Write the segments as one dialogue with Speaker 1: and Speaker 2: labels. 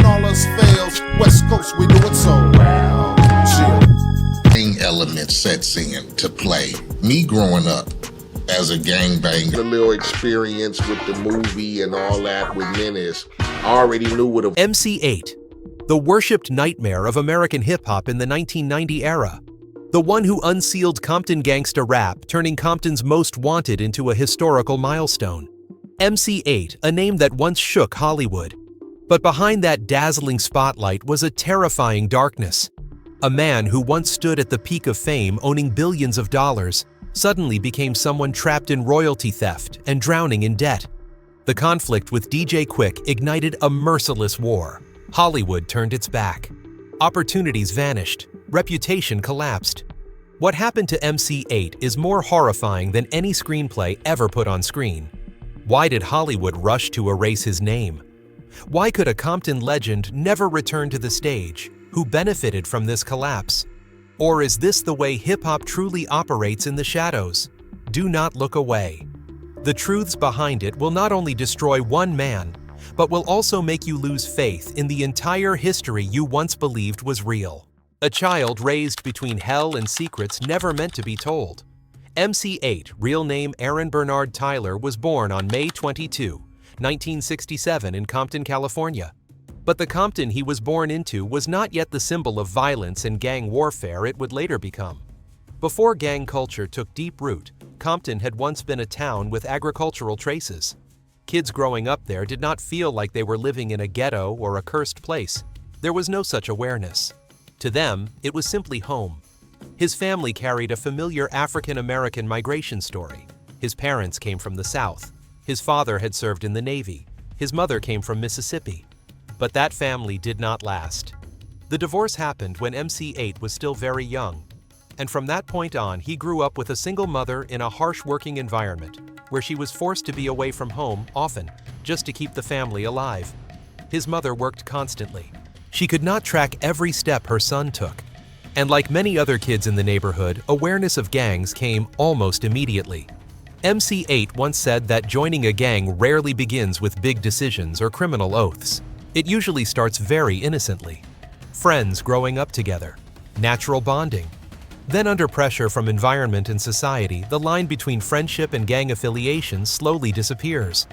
Speaker 1: all else fails, West Coast, we do it so well. Chill.
Speaker 2: Element sets in to play. Me growing up as a gangbanger, a little experience with the movie and all that with Menace, I already knew what a
Speaker 3: MC Eiht, the worshipped nightmare of American hip-hop in the 1990 era. The one who unsealed Compton gangsta rap, turning Compton's most wanted into a historical milestone. MC Eiht, a name that once shook Hollywood. But behind that dazzling spotlight was a terrifying darkness. A man who once stood at the peak of fame, owning billions of dollars, suddenly became someone trapped in royalty theft and drowning in debt. The conflict with DJ Quik ignited a merciless war. Hollywood turned its back. Opportunities vanished. Reputation collapsed. What happened to MC Eiht is more horrifying than any screenplay ever put on screen. Why did Hollywood rush to erase his name? Why could a Compton legend never return to the stage, who benefited from this collapse? Or is this the way hip-hop truly operates in the shadows? Do not look away. The truths behind it will not only destroy one man, but will also make you lose faith in the entire history you once believed was real. A child raised between hell and secrets never meant to be told. MC Eiht, real name Aaron Bernard Tyler, was born on May 22, 1967 in Compton, California. But the Compton he was born into was not yet the symbol of violence and gang warfare it would later become. Before gang culture took deep root, Compton had once been a town with agricultural traces. Kids growing up there did not feel like they were living in a ghetto or a cursed place. There was no such awareness. To them, it was simply home. His family carried a familiar African-American migration story. His parents came from the South. His father had served in the Navy. His mother came from Mississippi. But that family did not last. The divorce happened when MC Eiht was still very young. And from that point on, he grew up with a single mother in a harsh working environment, where she was forced to be away from home often, just to keep the family alive. His mother worked constantly. She could not track every step her son took. And like many other kids in the neighborhood, awareness of gangs came almost immediately. MC Eiht once said that joining a gang rarely begins with big decisions or criminal oaths. It usually starts very innocently. Friends growing up together, natural bonding. Then under pressure from environment and society, the line between friendship and gang affiliation slowly disappears.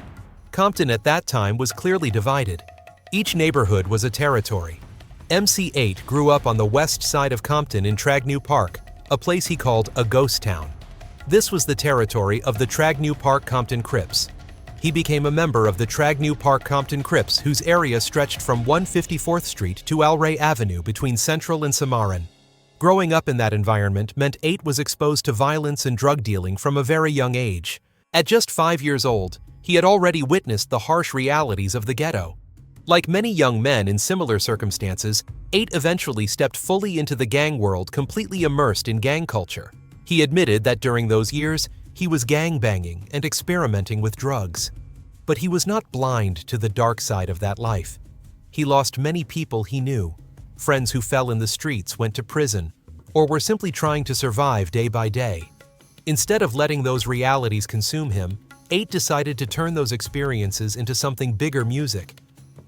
Speaker 3: Compton at that time was clearly divided. Each neighborhood was a territory. MC Eiht grew up on the west side of Compton in Tragnew Park, a place he called a ghost town. This was the territory of the Tragnew Park Compton Crips. He became a member of the Tragnew Park Compton Crips, whose area stretched from 154th Street to Al Ray Avenue between Central and Cimarron. Growing up in that environment meant Eiht was exposed to violence and drug dealing from a very young age. At just 5 years old, he had already witnessed the harsh realities of the ghetto. Like many young men in similar circumstances, Eiht eventually stepped fully into the gang world, completely immersed in gang culture. He admitted that during those years, he was gang-banging and experimenting with drugs. But he was not blind to the dark side of that life. He lost many people he knew. Friends who fell in the streets, went to prison, or were simply trying to survive day by day. Instead of letting those realities consume him, Eiht decided to turn those experiences into something bigger: music.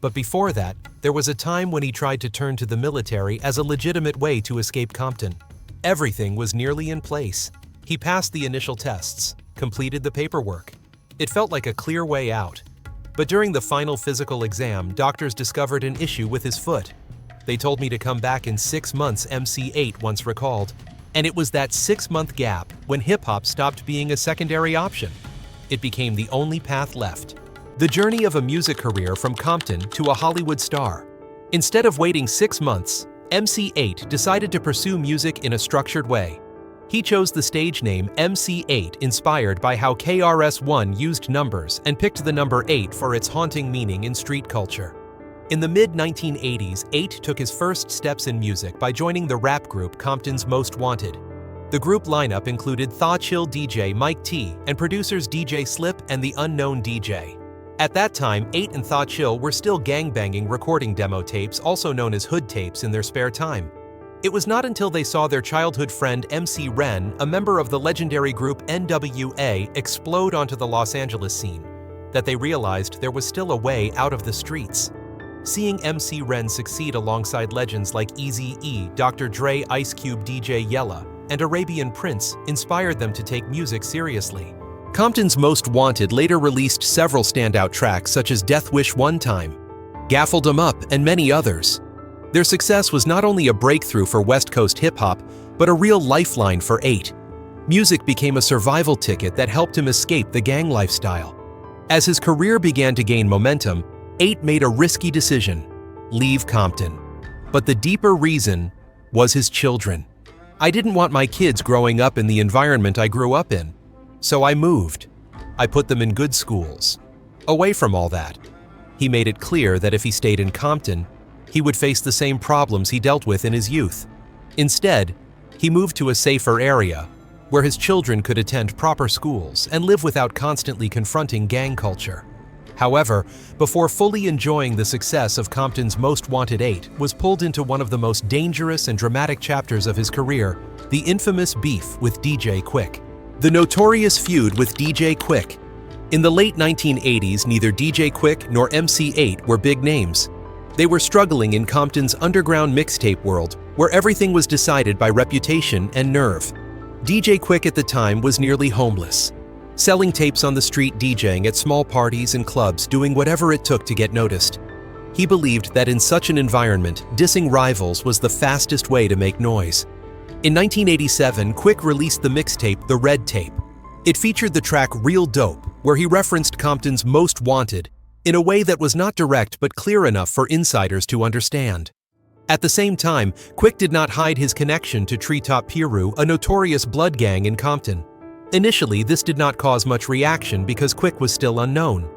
Speaker 3: But before that, there was a time when he tried to turn to the military as a legitimate way to escape Compton. Everything was nearly in place. He passed the initial tests, completed the paperwork. It felt like a clear way out. But during the final physical exam, doctors discovered an issue with his foot. They told me to come back in 6 months, MC Eiht once recalled. And it was that 6-month gap when hip-hop stopped being a secondary option. It became the only path left. The journey of a music career from Compton to a Hollywood star. Instead of waiting 6 months, MC Eiht decided to pursue music in a structured way. He chose the stage name MC Eiht, inspired by how KRS-One used numbers, and picked the number 8 for its haunting meaning in street culture. In the mid-1980s, Eiht took his first steps in music by joining the rap group Compton's Most Wanted. The group lineup included Thaw Chill DJ Mike T and producers DJ Slip and The Unknown DJ. At that time, Eiht and Thaw Chill were still gangbanging recording demo tapes, also known as hood tapes, in their spare time. It was not until they saw their childhood friend MC Ren, a member of the legendary group NWA, explode onto the Los Angeles scene, that they realized there was still a way out of the streets. Seeing MC Ren succeed alongside legends like Eazy-E, Dr. Dre, Ice Cube, DJ Yella, and Arabian Prince inspired them to take music seriously. Compton's Most Wanted later released several standout tracks such as Death Wish One Time, Gaffled 'Em Up, and many others. Their success was not only a breakthrough for West Coast hip-hop, but a real lifeline for Eiht. Music became a survival ticket that helped him escape the gang lifestyle. As his career began to gain momentum, Eiht made a risky decision: leave Compton. But the deeper reason was his children. "I didn't want my kids growing up in the environment I grew up in, so I moved. I put them in good schools, away from all that." He made it clear that if he stayed in Compton, he would face the same problems he dealt with in his youth. Instead, he moved to a safer area, where his children could attend proper schools and live without constantly confronting gang culture. However, before fully enjoying the success of Compton's Most Wanted, Eiht was pulled into one of the most dangerous and dramatic chapters of his career, the infamous beef with DJ Quik. The notorious feud with DJ Quik. In the late 1980s, neither DJ Quik nor MC Eiht were big names. They were struggling in Compton's underground mixtape world, where everything was decided by reputation and nerve. DJ Quik at the time was nearly homeless, selling tapes on the street, DJing at small parties and clubs, doing whatever it took to get noticed. He believed that in such an environment, dissing rivals was the fastest way to make noise. In 1987, Quik released the mixtape The Red Tape. It featured the track Real Dope, where he referenced Compton's Most Wanted in a way that was not direct but clear enough for insiders to understand. At the same time, Quik did not hide his connection to Treetop Piru, a notorious blood gang in Compton. Initially, this did not cause much reaction because Quik was still unknown.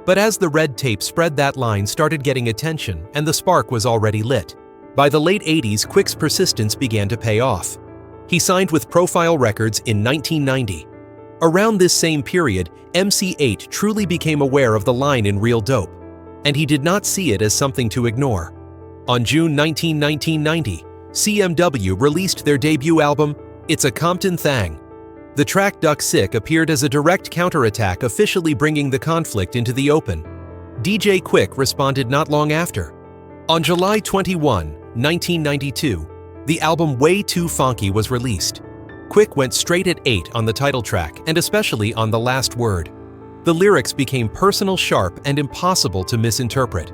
Speaker 3: But as the Red Tape spread, that line started getting attention and the spark was already lit. By the late 80s, Quik's persistence began to pay off. He signed with Profile Records in 1990. Around this same period, MC Eiht truly became aware of the line in Real Dope, and he did not see it as something to ignore. On June 19, 1990, CMW released their debut album, It's a Compton Thang. The track Duck Sick appeared as a direct counterattack, officially bringing the conflict into the open. DJ Quik responded not long after. On July 21, 1992, the album Way Too Funky was released. Quik went straight at Eiht on the title track, and especially on the last word. The lyrics became personal, sharp, and impossible to misinterpret.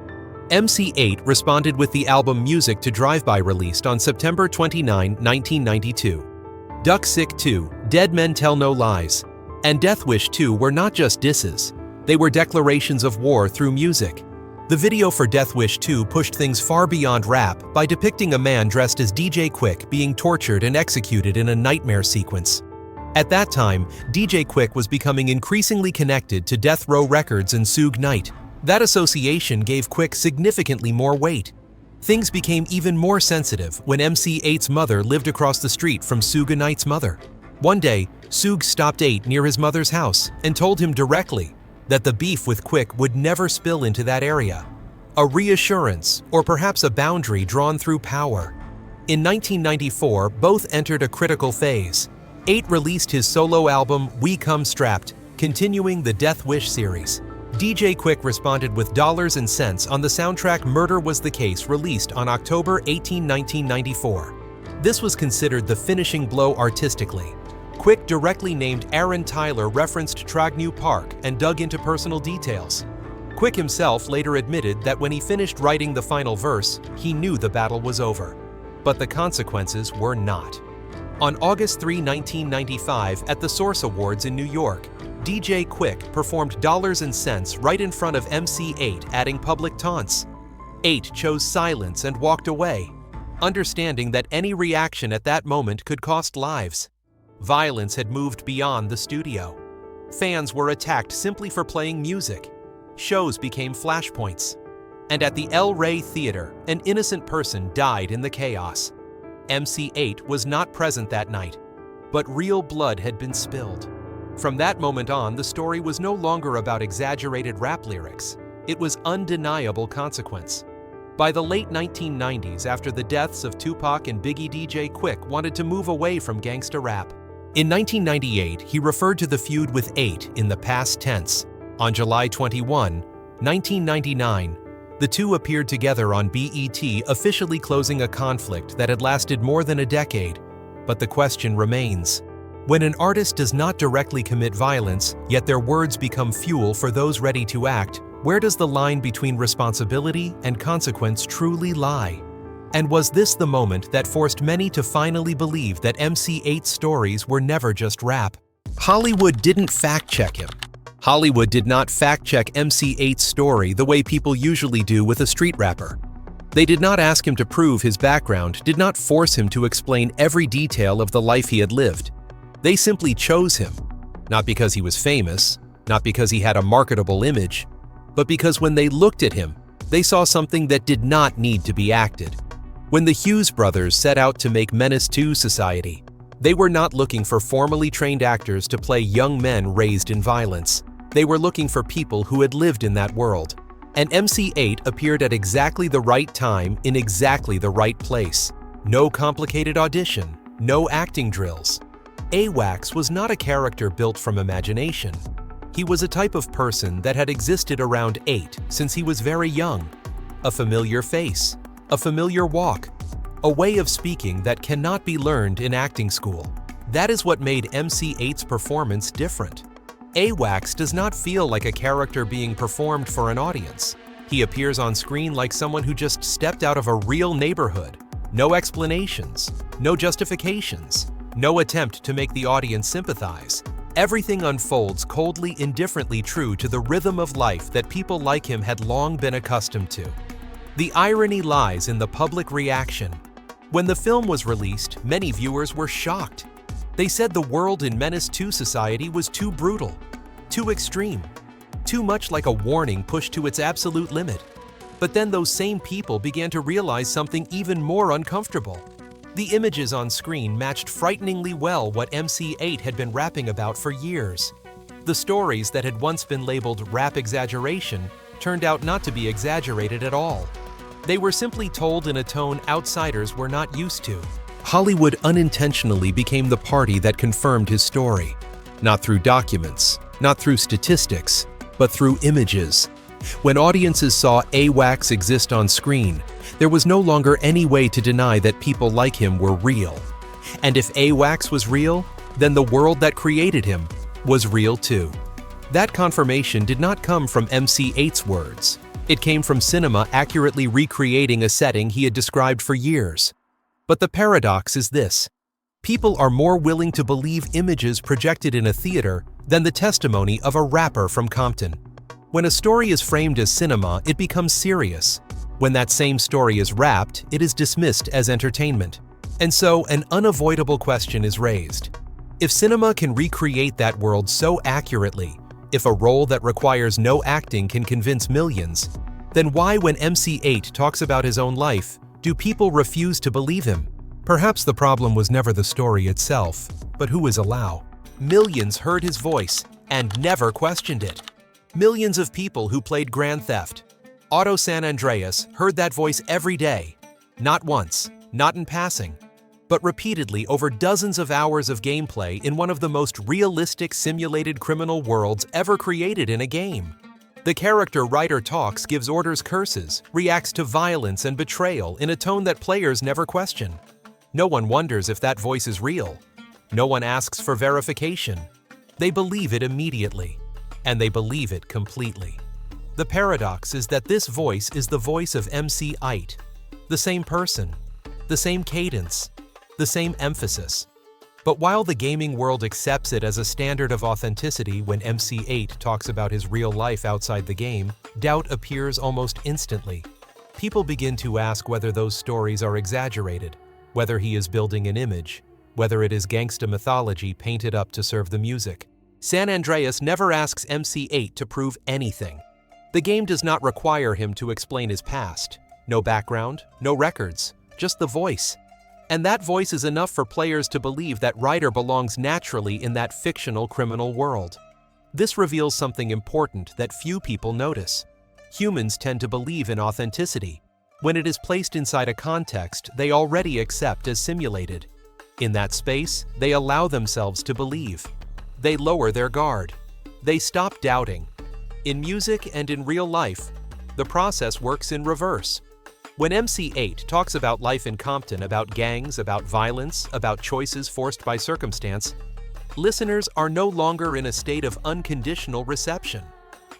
Speaker 3: MC Eiht responded with the album Music to Drive-By, released on September 29, 1992. Duck Sick 2, Dead Men Tell No Lies, and Death Wish 2 were not just disses, they were declarations of war through music. The video for Death Wish 2 pushed things far beyond rap by depicting a man dressed as DJ Quik being tortured and executed in a nightmare sequence. At that time, DJ Quik was becoming increasingly connected to Death Row Records and Suge Knight. That association gave Quik significantly more weight. Things became even more sensitive when MC Eiht's mother lived across the street from Suge Knight's mother. One day, Suge stopped Eiht near his mother's house and told him directly that the beef with Quik would never spill into that area. A reassurance, or perhaps a boundary drawn through power. In 1994, both entered a critical phase. Eiht released his solo album We Come Strapped, continuing the Death Wish series. DJ Quik responded with Dollars and Cents on the soundtrack Murder Was the Case, released on October 18, 1994. This was considered the finishing blow artistically. Quik directly named Aaron Tyler, referenced Trognew Park, and dug into personal details. Quik himself later admitted that when he finished writing the final verse, he knew the battle was over. But the consequences were not. On August 3, 1995, at the Source Awards in New York, DJ Quik performed Dollars and Cents right in front of MC Eiht, adding public taunts. Eiht chose silence and walked away, understanding that any reaction at that moment could cost lives. Violence had moved beyond the studio. Fans were attacked simply for playing music. Shows became flashpoints. And at the El Rey Theater, an innocent person died in the chaos. MC Eiht was not present that night, but real blood had been spilled. From that moment on, the story was no longer about exaggerated rap lyrics. It was undeniable consequence. By the late 1990s, after the deaths of Tupac and Biggie, DJ Quik wanted to move away from gangsta rap. In 1998, he referred to the feud with Eiht in the past tense. On July 21, 1999, The two appeared together on BET, officially closing a conflict that had lasted more than a decade. But the question remains. When an artist does not directly commit violence, yet their words become fuel for those ready to act, where does the line between responsibility and consequence truly lie? And was this the moment that forced many to finally believe that MC Eiht's stories were never just rap? Hollywood didn't fact-check him. Hollywood did not fact-check MC Eiht's story the way people usually do with a street rapper. They did not ask him to prove his background, did not force him to explain every detail of the life he had lived. They simply chose him, not because he was famous, not because he had a marketable image, but because when they looked at him, they saw something that did not need to be acted. When the Hughes brothers set out to make Menace II Society, they were not looking for formally trained actors to play young men raised in violence. They were looking for people who had lived in that world. And MC Eiht appeared at exactly the right time in exactly the right place. No complicated audition, no acting drills. Eiht was not a character built from imagination. He was a type of person that had existed around Eiht since he was very young. A familiar face, a familiar walk, a way of speaking that cannot be learned in acting school. That is what made MC Eiht's performance different. Eiht does not feel like a character being performed for an audience. He appears on screen like someone who just stepped out of a real neighborhood. No explanations, no justifications, no attempt to make the audience sympathize. Everything unfolds coldly, indifferently true to the rhythm of life that people like him had long been accustomed to. The irony lies in the public reaction. When the film was released, many viewers were shocked. They said the world in Menace II Society was too brutal, too extreme, too much like a warning pushed to its absolute limit. But then those same people began to realize something even more uncomfortable. The images on screen matched frighteningly well what MC Eiht had been rapping about for years. The stories that had once been labeled rap exaggeration turned out not to be exaggerated at all. They were simply told in a tone outsiders were not used to. Hollywood unintentionally became the party that confirmed his story. Not through documents, not through statistics, but through images. When audiences saw Eiht exist on screen, there was no longer any way to deny that people like him were real. And if Eiht was real, then the world that created him was real too. That confirmation did not come from MC Eiht's words. It came from cinema accurately recreating a setting he had described for years. But the paradox is this. People are more willing to believe images projected in a theater than the testimony of a rapper from Compton. When a story is framed as cinema, it becomes serious. When that same story is rapped, it is dismissed as entertainment. And so an unavoidable question is raised. If cinema can recreate that world so accurately, if a role that requires no acting can convince millions, then why, when MC Eiht talks about his own life, do people refuse to believe him? Perhaps the problem was never the story itself, but who is allowed. Millions heard his voice and never questioned it. Millions of people who played Grand Theft Auto San Andreas heard that voice every day, not once, not in passing, but repeatedly over dozens of hours of gameplay in one of the most realistic simulated criminal worlds ever created in a game. The character writer talks, gives orders, curses, reacts to violence and betrayal in a tone that players never question. No one wonders if that voice is real. No one asks for verification. They believe it immediately, and they believe it completely. The paradox is that this voice is the voice of MC Eiht, the same person, the same cadence, the same emphasis. But while the gaming world accepts it as a standard of authenticity when MC Eiht talks about his real life outside the game, doubt appears almost instantly. People begin to ask whether those stories are exaggerated, whether he is building an image, whether it is gangsta mythology painted up to serve the music. San Andreas never asks MC Eiht to prove anything. The game does not require him to explain his past. No background, no records, just the voice. And that voice is enough for players to believe that Ryder belongs naturally in that fictional criminal world. This reveals something important that few people notice. Humans tend to believe in authenticity when it is placed inside a context they already accept as simulated. In that space, they allow themselves to believe. They lower their guard. They stop doubting. In music and in real life, the process works in reverse. When MC Eiht talks about life in Compton, about gangs, about violence, about choices forced by circumstance, listeners are no longer in a state of unconditional reception.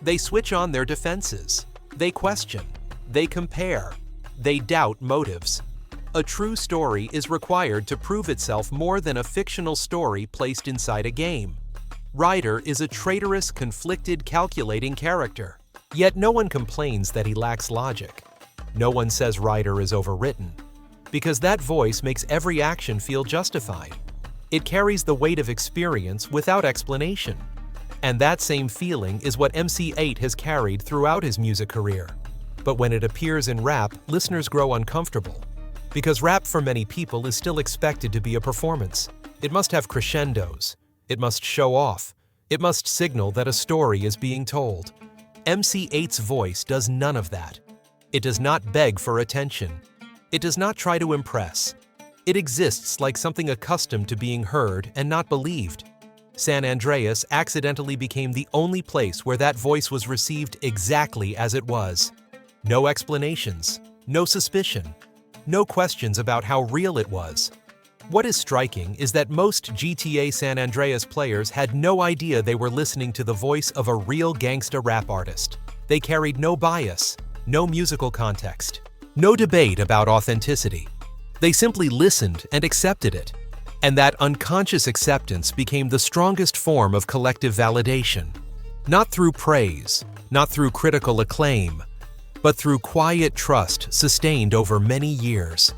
Speaker 3: They switch on their defenses. They question. They compare. They doubt motives. A true story is required to prove itself more than a fictional story placed inside a game. Ryder is a traitorous, conflicted, calculating character. Yet no one complains that he lacks logic. No one says Ryder is overwritten, because that voice makes every action feel justified. It carries the weight of experience without explanation. And that same feeling is what MC Eiht has carried throughout his music career. But when it appears in rap, listeners grow uncomfortable. Because rap for many people is still expected to be a performance. It must have crescendos. It must show off. It must signal that a story is being told. MC Eiht's voice does none of that. It does not beg for attention. It does not try to impress. It exists like something accustomed to being heard and not believed. San Andreas accidentally became the only place where that voice was received exactly as it was. No explanations, no suspicion, no questions about how real it was. What is striking is that most GTA San Andreas players had no idea they were listening to the voice of a real gangsta rap artist. They carried no bias, no musical context, no debate about authenticity. They simply listened and accepted it. And that unconscious acceptance became the strongest form of collective validation. Not through praise, not through critical acclaim, but through quiet trust sustained over many years.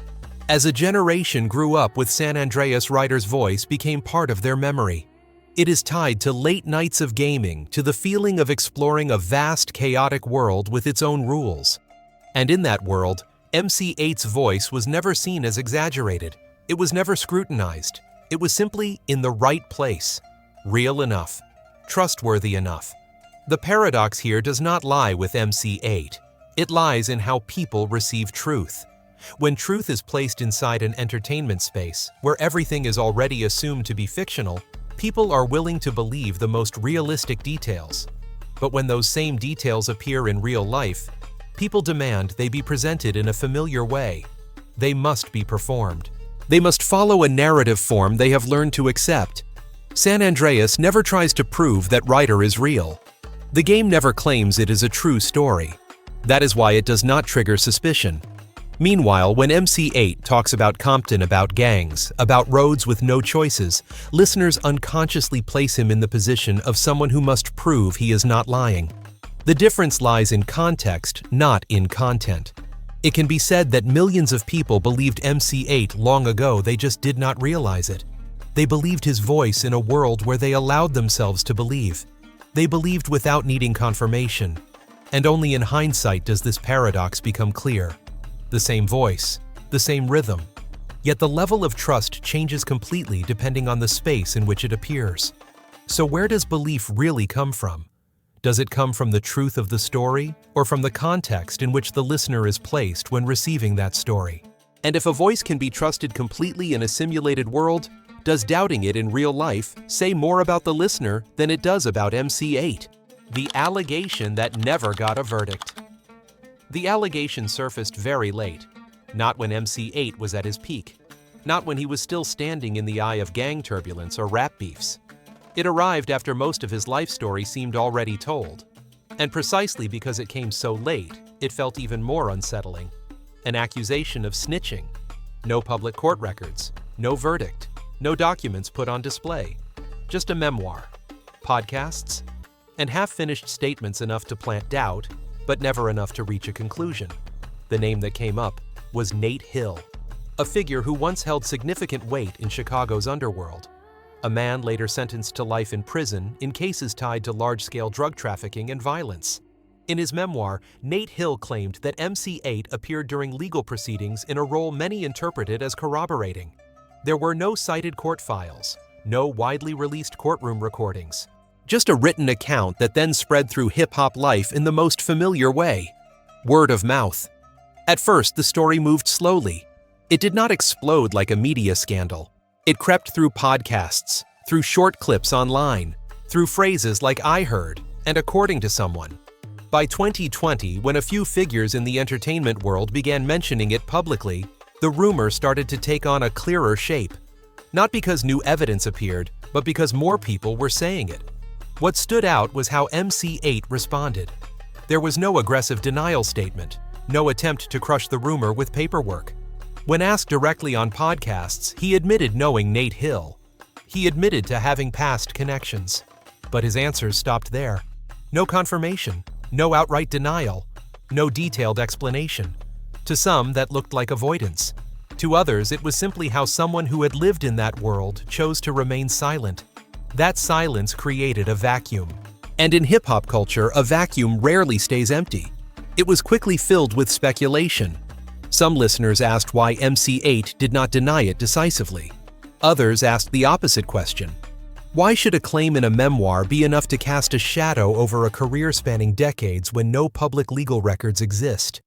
Speaker 3: As a generation grew up with San Andreas Ryder's voice became part of their memory. It is tied to late nights of gaming, to the feeling of exploring a vast, chaotic world with its own rules. And in that world, MC Eiht's voice was never seen as exaggerated. It was never scrutinized. It was simply in the right place, real enough, trustworthy enough. The paradox here does not lie with MC Eiht. It lies in how people receive truth. When truth is placed inside an entertainment space, where everything is already assumed to be fictional, people are willing to believe the most realistic details. But when those same details appear in real life, people demand they be presented in a familiar way. They must be performed. They must follow a narrative form they have learned to accept. San Andreas never tries to prove that Ryder is real. The game never claims it is a true story. That is why it does not trigger suspicion. Meanwhile, when MC Eiht talks about Compton, about gangs, about roads with no choices, listeners unconsciously place him in the position of someone who must prove he is not lying. The difference lies in context, not in content. It can be said that millions of people believed MC Eiht long ago, they just did not realize it. They believed his voice in a world where they allowed themselves to believe. They believed without needing confirmation. And only in hindsight does this paradox become clear. The same voice, the same rhythm. Yet the level of trust changes completely depending on the space in which it appears. So where does belief really come from? Does it come from the truth of the story, or from the context in which the listener is placed when receiving that story? And if a voice can be trusted completely in a simulated world, does doubting it in real life say more about the listener than it does about MC Eiht? The allegation that never got a verdict. The allegation surfaced very late, not when MC Eiht was at his peak, not when he was still standing in the eye of gang turbulence or rap beefs. It arrived after most of his life story seemed already told. And precisely because it came so late, it felt even more unsettling. An accusation of snitching. No public court records, no verdict, no documents put on display. Just a memoir, podcasts, and half-finished statements enough to plant doubt, but never enough to reach a conclusion. The name that came up was Nate Hill, a figure who once held significant weight in Chicago's underworld. A man later sentenced to life in prison in cases tied to large-scale drug trafficking and violence. In his memoir, Nate Hill claimed that MC Eiht appeared during legal proceedings in a role many interpreted as corroborating. There were no cited court files, no widely released courtroom recordings. Just a written account that then spread through hip-hop life in the most familiar way. Word of mouth. At first, the story moved slowly. It did not explode like a media scandal. It crept through podcasts, through short clips online, through phrases like "I heard" and "according to someone." By 2020, when a few figures in the entertainment world began mentioning it publicly, the rumor started to take on a clearer shape. Not because new evidence appeared, but because more people were saying it. What stood out was how MC Eiht responded. There was no aggressive denial statement, no attempt to crush the rumor with paperwork. When asked directly on podcasts, he admitted knowing Nate Hill. He admitted to having past connections. But his answers stopped there. No confirmation, no outright denial, no detailed explanation. To some, that looked like avoidance. To others, it was simply how someone who had lived in that world chose to remain silent. That silence created a vacuum. And in hip-hop culture, a vacuum rarely stays empty. It was quickly filled with speculation. Some listeners asked why MC Eiht did not deny it decisively. Others asked the opposite question. Why should a claim in a memoir be enough to cast a shadow over a career spanning decades when no public legal records exist?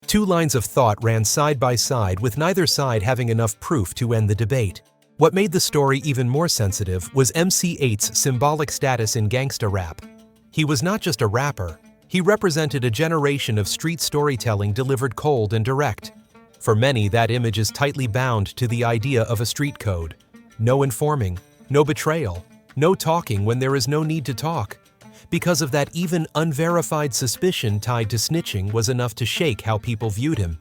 Speaker 3: Two lines of thought ran side by side, with neither side having enough proof to end the debate. What made the story even more sensitive was MC Eiht's symbolic status in gangsta rap. He was not just a rapper, he represented a generation of street storytelling delivered cold and direct. For many, that image is tightly bound to the idea of a street code. No informing, no betrayal, no talking when there is no need to talk. Because of that, even unverified suspicion tied to snitching was enough to shake how people viewed him.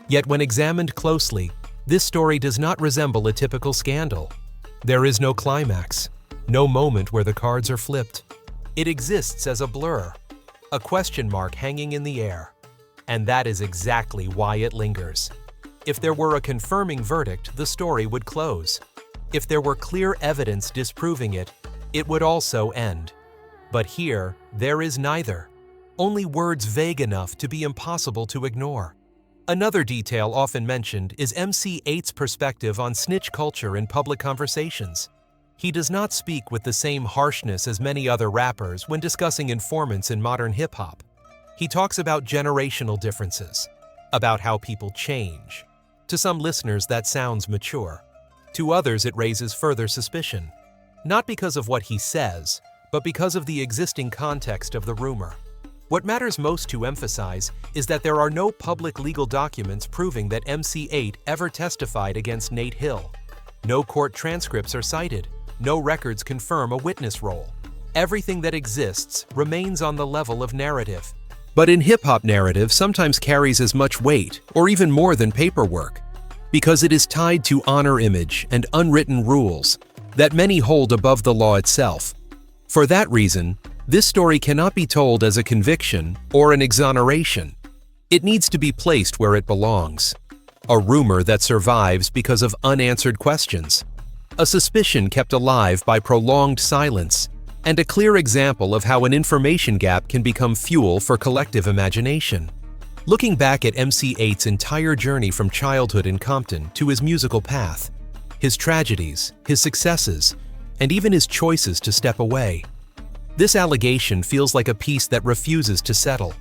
Speaker 3: Yet when examined closely, this story does not resemble a typical scandal. There is no climax, no moment where the cards are flipped. It exists as a blur, a question mark hanging in the air. And that is exactly why it lingers. If there were a confirming verdict, the story would close. If there were clear evidence disproving it, it would also end. But here, there is neither. Only words vague enough to be impossible to ignore. Another detail often mentioned is MC Eiht's perspective on snitch culture in public conversations. He does not speak with the same harshness as many other rappers when discussing informants in modern hip-hop. He talks about generational differences, about how people change. To some listeners, that sounds mature. To others, it raises further suspicion. Not because of what he says, but because of the existing context of the rumor. What matters most to emphasize is that there are no public legal documents proving that MC Eiht ever testified against Nate Hill. No court transcripts are cited. No records confirm a witness role. Everything that exists remains on the level of narrative. But in hip-hop, narrative sometimes carries as much weight, or even more than paperwork, because it is tied to honor image and unwritten rules that many hold above the law itself. For that reason, this story cannot be told as a conviction or an exoneration. It needs to be placed where it belongs. A rumor that survives because of unanswered questions. A suspicion kept alive by prolonged silence. And a clear example of how an information gap can become fuel for collective imagination. Looking back at MC Eiht's entire journey from childhood in Compton to his musical path, his tragedies, his successes, and even his choices to step away. This allegation feels like a piece that refuses to settle.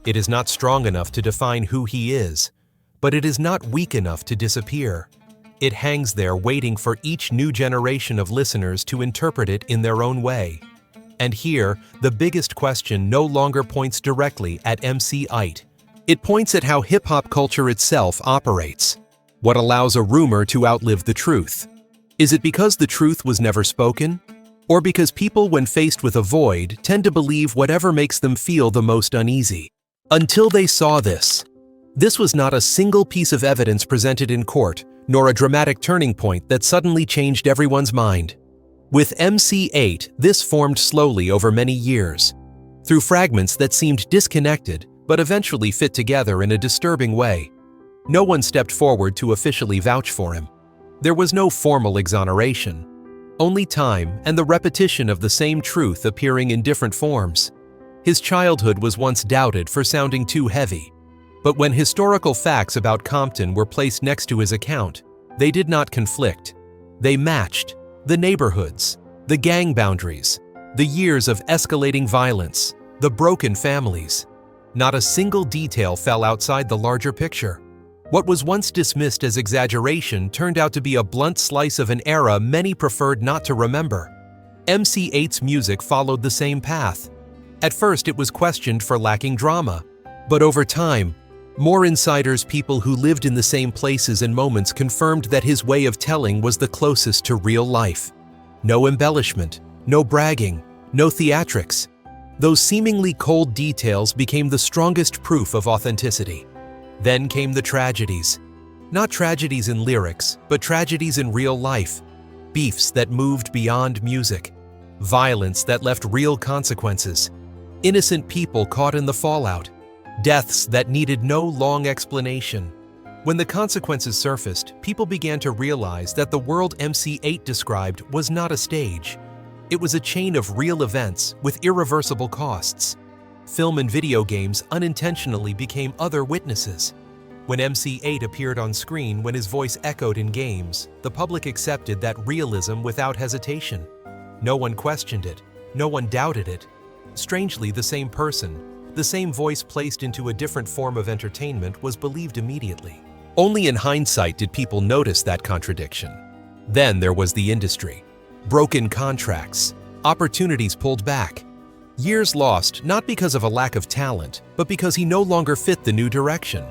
Speaker 3: It is not strong enough to define who he is, but it is not weak enough to disappear. It hangs there waiting for each new generation of listeners to interpret it in their own way. And here, the biggest question no longer points directly at MC Eiht. It points at how hip-hop culture itself operates. What allows a rumor to outlive the truth? Is it because the truth was never spoken? Or because people, when faced with a void, tend to believe whatever makes them feel the most uneasy? Until they saw this. This was not a single piece of evidence presented in court, nor a dramatic turning point that suddenly changed everyone's mind. With MC Eiht, this formed slowly over many years, through fragments that seemed disconnected but eventually fit together in a disturbing way. No one stepped forward to officially vouch for him. There was no formal exoneration, only time and the repetition of the same truth appearing in different forms. His childhood was once doubted for sounding too heavy, but when historical facts about Compton were placed next to his account, they did not conflict. They matched. The neighborhoods, the gang boundaries, the years of escalating violence, the broken families. Not a single detail fell outside the larger picture. What was once dismissed as exaggeration turned out to be a blunt slice of an era many preferred not to remember. MC Eiht's music followed the same path. At first, it was questioned for lacking drama, but over time, more insiders, people who lived in the same places and moments, confirmed that his way of telling was the closest to real life. No embellishment, no bragging, no theatrics. Those seemingly cold details became the strongest proof of authenticity. Then came the tragedies. Not tragedies in lyrics, but tragedies in real life. Beefs that moved beyond music. Violence that left real consequences. Innocent people caught in the fallout. Deaths that needed no long explanation. When the consequences surfaced, people began to realize that the world MC Eiht described was not a stage. It was a chain of real events with irreversible costs. Film and video games unintentionally became other witnesses. When MC Eiht appeared on screen, when his voice echoed in games, the public accepted that realism without hesitation. No one questioned it. No one doubted it. Strangely, the same person, the same voice placed into a different form of entertainment, was believed immediately. Only in hindsight did people notice that contradiction. Then there was the industry. Broken contracts, opportunities pulled back. Years lost not because of a lack of talent, but because he no longer fit the new direction.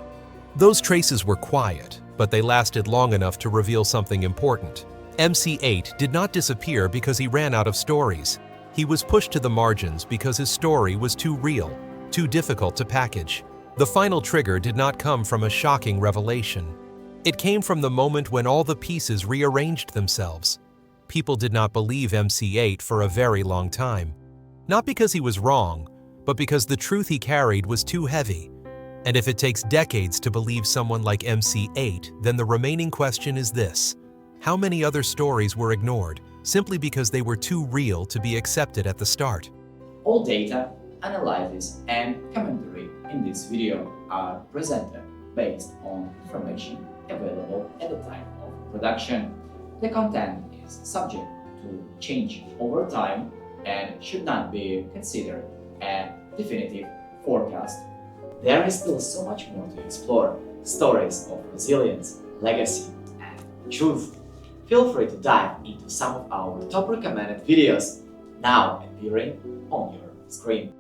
Speaker 3: Those traces were quiet, but they lasted long enough to reveal something important. MC Eiht did not disappear because he ran out of stories. He was pushed to the margins because his story was too real, too difficult to package. The final trigger did not come from a shocking revelation. It came from the moment when all the pieces rearranged themselves. People did not believe MC Eiht for a very long time. Not because he was wrong, but because the truth he carried was too heavy. And if it takes decades to believe someone like MC Eiht, then the remaining question is this: how many other stories were ignored simply because they were too real to be accepted at the start?
Speaker 4: All data, analysis, and commentary in this video are presented based on information available at the time of production. The content is subject to change over time and should not be considered a definitive forecast. There is still so much more to explore: stories of resilience, legacy, and truth. Feel free to dive into some of our top recommended videos now appearing on your screen.